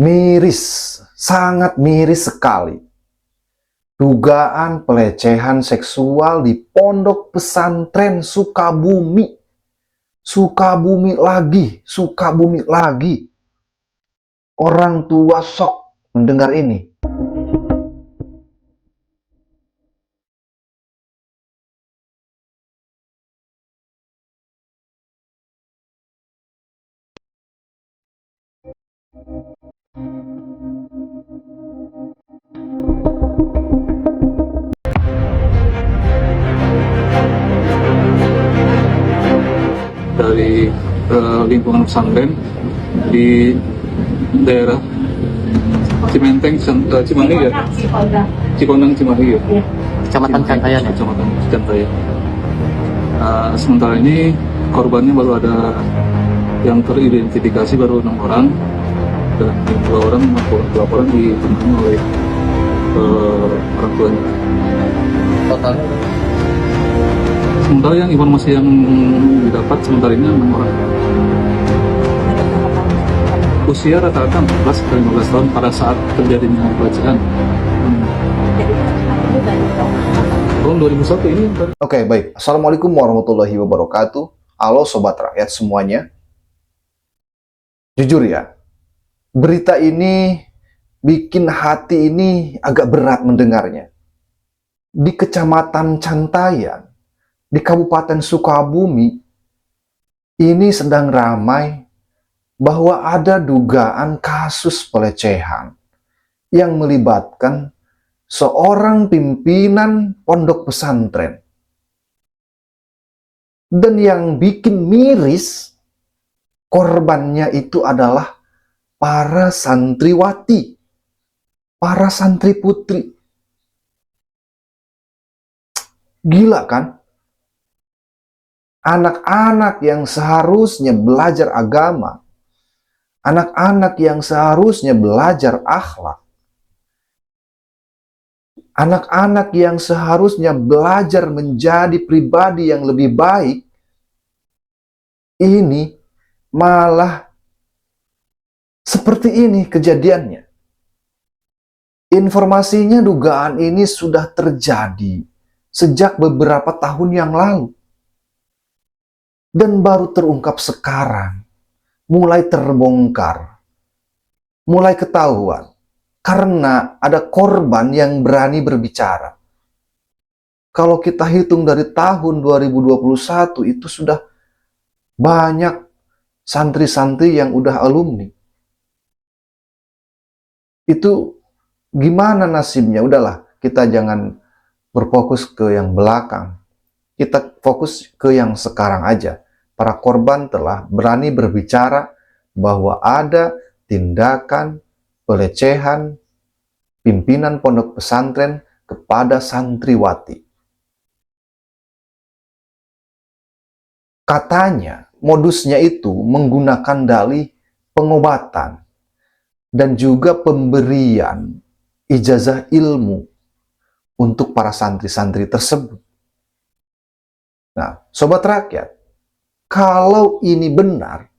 Miris, sangat miris sekali. Dugaan pelecehan seksual di Pondok Pesantren Sukabumi. Sukabumi lagi, Sukabumi lagi. Orang tua shock mendengar ini. Dari lingkungan pesantren di daerah Cimenteng, Cimahi ya, Cikondang Cimahi ya, Kecamatan Cantayan ya. Kecamatan Cantayan. Sementara ini korbannya baru ada yang teridentifikasi baru 6 orang dan 2 orang laporan ditangani oleh orang tuanya. Totalnya Sementara yang informasi yang didapat sementara ini 6 orang. Usia rata-rata 14 ke 15 tahun pada saat terjadinya pelecehan. Tahun 2001 ini. Oke, baik. Assalamualaikum warahmatullahi wabarakatuh. Halo sobat rakyat semuanya. Jujur ya, berita ini bikin hati ini agak berat mendengarnya. Di Kecamatan Cantayan, di Kabupaten Sukabumi, ini sedang ramai bahwa ada dugaan kasus pelecehan yang melibatkan seorang pimpinan pondok pesantren. Dan yang bikin miris, korbannya itu adalah para santriwati, para santri putri. Gila kan? Anak-anak yang seharusnya belajar agama, anak-anak yang seharusnya belajar akhlak, anak-anak yang seharusnya belajar menjadi pribadi yang lebih baik, ini malah seperti ini kejadiannya. Informasinya dugaan ini sudah terjadi sejak beberapa tahun yang lalu. Dan baru terungkap sekarang, mulai terbongkar, mulai ketahuan. Karena ada korban yang berani berbicara. Kalau kita hitung dari tahun 2021 itu sudah banyak santri-santri yang udah alumni. Itu gimana nasibnya? Udahlah, kita jangan berfokus ke yang belakang. Kita fokus ke yang sekarang aja. Para korban telah berani berbicara bahwa ada tindakan pelecehan pimpinan pondok pesantren kepada santriwati. Katanya modusnya itu menggunakan dalih pengobatan dan juga pemberian ijazah ilmu untuk para santri-santri tersebut. Nah, sobat rakyat, kalau ini benar,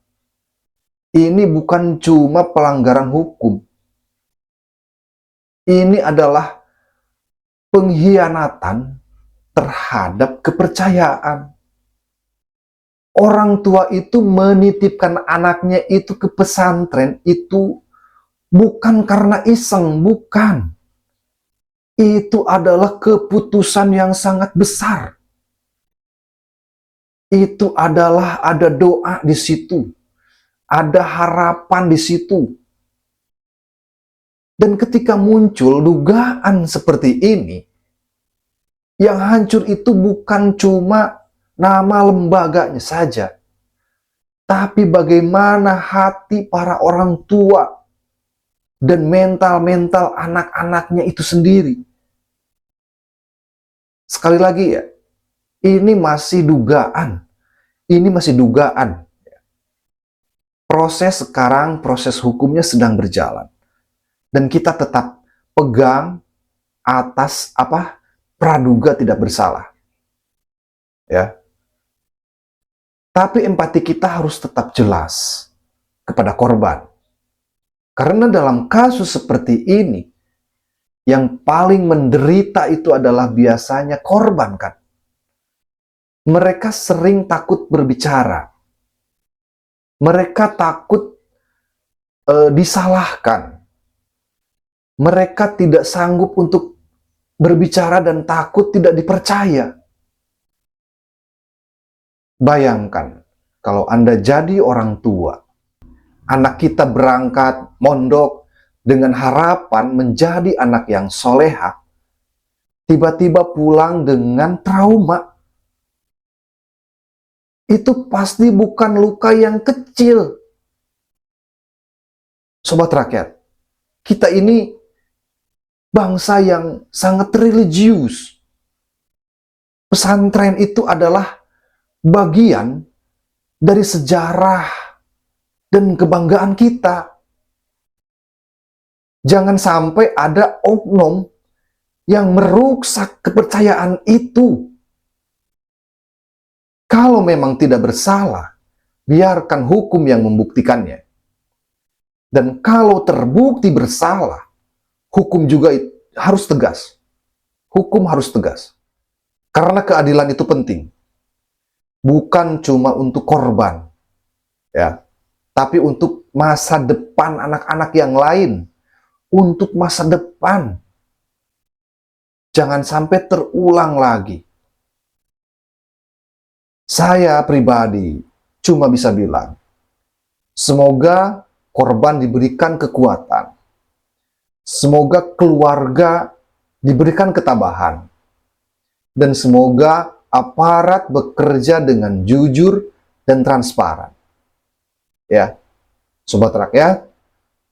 ini bukan cuma pelanggaran hukum. Ini adalah pengkhianatan terhadap kepercayaan. Orang tua itu menitipkan anaknya itu ke pesantren itu bukan karena iseng, bukan. Itu adalah keputusan yang sangat besar. Itu adalah ada doa di situ, ada harapan di situ. Dan ketika muncul dugaan seperti ini, yang hancur itu bukan cuma nama lembaganya saja, tapi bagaimana hati para orang tua dan mental-mental anak-anaknya itu sendiri. Sekali lagi ya, ini masih dugaan. Ini masih dugaan. Proses sekarang, proses hukumnya sedang berjalan. Dan kita tetap pegang atas praduga tidak bersalah. Ya. Tapi empati kita harus tetap jelas kepada korban. Karena dalam kasus seperti ini, yang paling menderita itu adalah biasanya korban, kan? Mereka sering takut berbicara. Mereka takut disalahkan. Mereka tidak sanggup untuk berbicara dan takut tidak dipercaya. Bayangkan, kalau Anda jadi orang tua, anak kita berangkat, mondok, dengan harapan menjadi anak yang soleha, tiba-tiba pulang dengan trauma. Itu pasti bukan luka yang kecil. Sobat rakyat, kita ini bangsa yang sangat religius. Pesantren itu adalah bagian dari sejarah dan kebanggaan kita. Jangan sampai ada oknum yang merusak kepercayaan itu. Kalau memang tidak bersalah, biarkan hukum yang membuktikannya. Dan kalau terbukti bersalah, hukum juga harus tegas. Hukum harus tegas. Karena keadilan itu penting. Bukan cuma untuk korban, ya, tapi untuk masa depan anak-anak yang lain. Untuk masa depan. Jangan sampai terulang lagi. Saya pribadi cuma bisa bilang, semoga korban diberikan kekuatan. Semoga keluarga diberikan ketabahan. Dan semoga aparat bekerja dengan jujur dan transparan. Ya, sobat rakyat,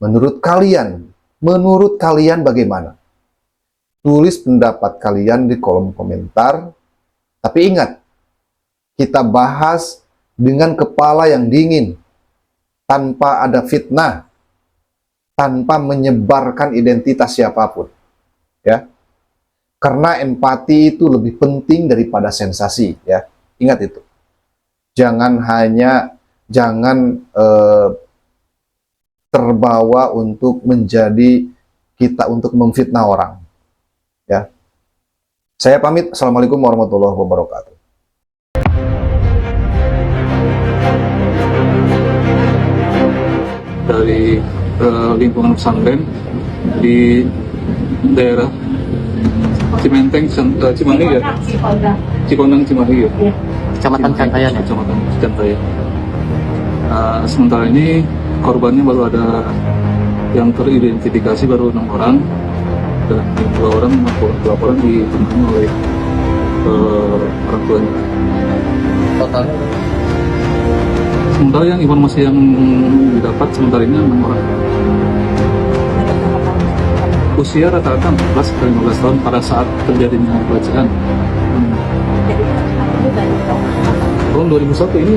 menurut kalian bagaimana? Tulis pendapat kalian di kolom komentar. Tapi ingat, kita bahas dengan kepala yang dingin, tanpa ada fitnah, tanpa menyebarkan identitas siapapun. Ya. Karena empati itu lebih penting daripada sensasi, ya. Ingat itu. Jangan terbawa untuk menjadi kita untuk memfitnah orang. Ya. Saya pamit. Assalamualaikum warahmatullahi wabarakatuh. Dari lingkungan pesantren di daerah Cimenteng, Cimahi ya? Cikondang, Cimahi ya? Kecamatan Cantaya. Kecamatan Cantaya. Sementara ini korbannya baru ada yang teridentifikasi baru 6 orang, dan 2 orang laporan dipenuhi oleh orang tuanya. Totalnya Sementara yang informasi yang didapat sementara ini 6 orang. Usia rata-rata 14 ke 15 tahun pada saat terjadinya pelecehan. Tahun 2001 ini